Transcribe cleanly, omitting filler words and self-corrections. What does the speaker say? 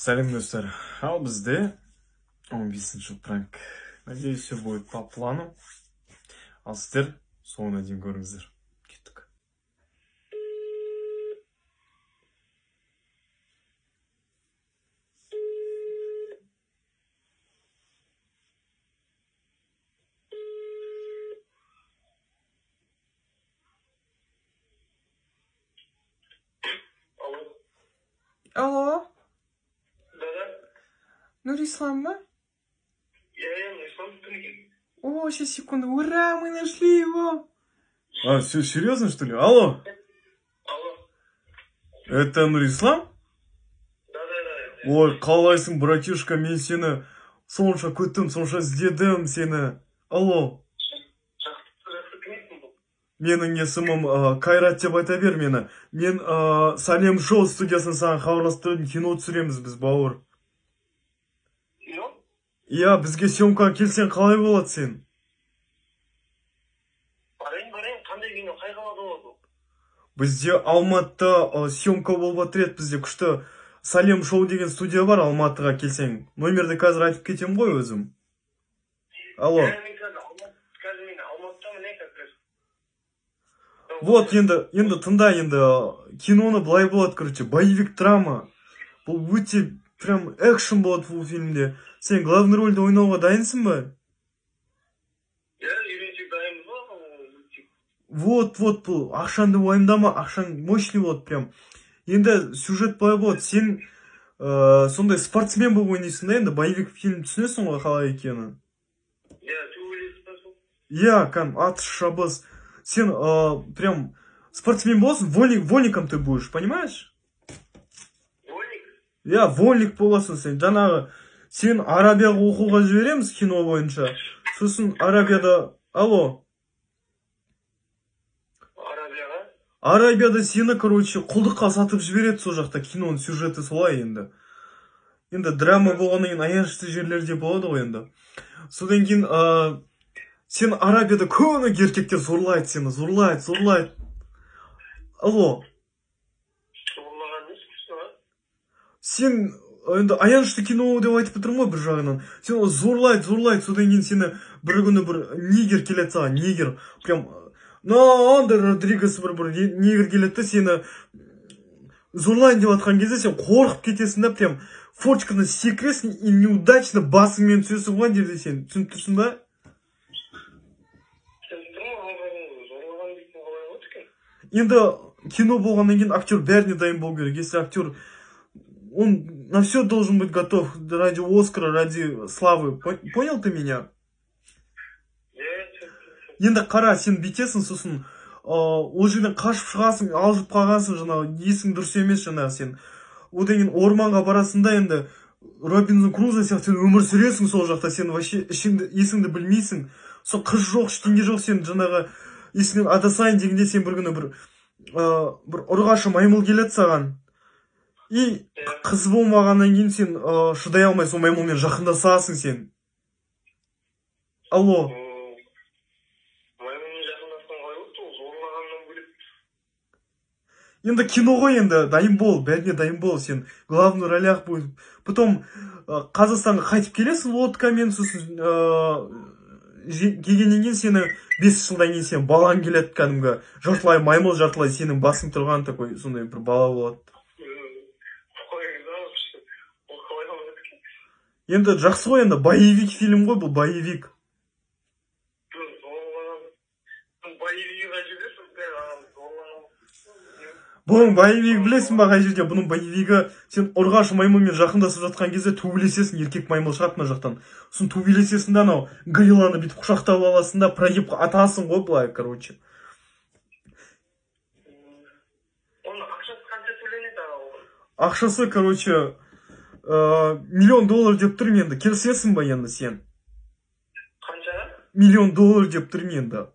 Салем, достар. Ал бізде 15-ші пранк. Надеюсь, все будет по плану. Ал сіздер соңына дейін көріңіздер. Кеттік. Алло, Да-да. Нурислам, да? Я Нурислам Туныкин. О, сейчас, секунду. Ура, мы нашли его. А, все серьезно, что ли? Алло, Алло. это Нурислам? Да-да-да. Ой, қалайсың, братишка, мен сені сонша күттім, сонша іздедім сені. Алло, Жақсы кім едің бұл? менің есімім Кайрат деп айта бер мені. Мен Салем шоу студиясын саған хабарластырдым, кино түсіреміз біз, бауыр. Кино? Иә, бізге съемкаға келсең қалай болады сен? Барайын, қандай кино, қай қалада болады? Бізде Алматыда съемка болып жатыр еді, бізде күшті Салем шоу деген студия бар, Алматыға келсең. Номерді қазір айтып кетем ғой өзім. Алло. Қазір мен Алматыдамын, не как. Вот, енді тыңда, енді киноны былай болады, короче, боевик драма. Бұл өте прям экшен болады бұл фильмде. Сен главный рөлді ойнауға дайынсың ба? Я үйреншек дайынбыз ба? Вот, бұл ақшанды уайымдама, ақшаң мощный болады прям. Енді сюжет былай болады, сен сондай спортсмен болып ойнайсың да, енді боевик фильм түсінесің ғой қалай екенін. Я төбелесіп па сол? Я, атыс шабыс. Сен прям спортсмен боласың, вольником ты будешь, понимаешь? Вольник? Я, вольник боласың сен. Жаңағы, сен Арабияға оқуға жібереміз кино бойынша. Сосын Арабияда, алло. Арабияда сені, короче, құлдыққа сатып жібереді сол жақта, киноның сюжеті солай енді. Енді драма болғаннан кейін аянышты жерлерде болады ғой енді. Содан кейін сен Арабияда көне еркектер зорлайды сені, зорлайды. Алло. Зорлаған не күшті? Сен енді аянышты кино деп айтып отырмын ғой бір жағынан. Сен зорлайды, содан кейін сені бір күні бір нигер келеді саған, нигер. Прям Андер Родригес бір негр келеді, сені зорлайын деп атқан кезде сен қорқып кетесің да, прям форчканы секіресің и неудачно басыңмен түсесің ғой жерде сен. Түсініп тұрсың ба? Енді кино болғаннан кейін актер бәріне дайын болу керек. Если актер, он на все должен быть готов ради Оскара, ради славы. Понял ты меня? Енді қара, сен бүйтесің, сосын ол жерден қашып шығасың, алжып қалғансың, жаңағы есің дұрыс емес жаңағы сен. Одан кейін орманға барасың да, енді Робинзон Крузо сияқты сен өмір сүресің сол жақта, сен вообще есіңді білмейсің. Сол қыз жоқ, ештеңе жоқ, сен жаңағы есіңнен адасайын дегенде сен бір күні бір ұрғашы маймыл келеді саған. И қыз болмағаннан кейін сен шыдай алмай сол маймылмен жақындасасың сен. Алло. Енді кино ғой, енді дайын бол, бәріне дайын бол, сен главный ролях будет. Потом Қазақстанға қайтып келесің лодкамен, сосын келгеннен кейін сені 5 жылдан кейін сен балаң келеді кәдімгі, жартылай маймыл, жартылай сенің басың тұрған такой, сондай бір бала болады. Енді жақсы ғой, енді боевик фильм ғой, бұл боевик. Бұның боевигі білесің ба қай жерде? Бұның боевигі сен ұрғашы маймылмен жақындасып жатқан кезде төбелесесің, еркек маймыл шығады мына жақтан. Сосын төбелесесің да, анау горилланы бүйтіп құшақтап аласың да, проеб атасың ғой былай, короче. Оның ақшасы қанша төленеді? Ақшасы, короче, $1 миллион деп тұрмын енді. Келісесің ба енді сен? Қанша? $1 миллион деп тұрмын енді.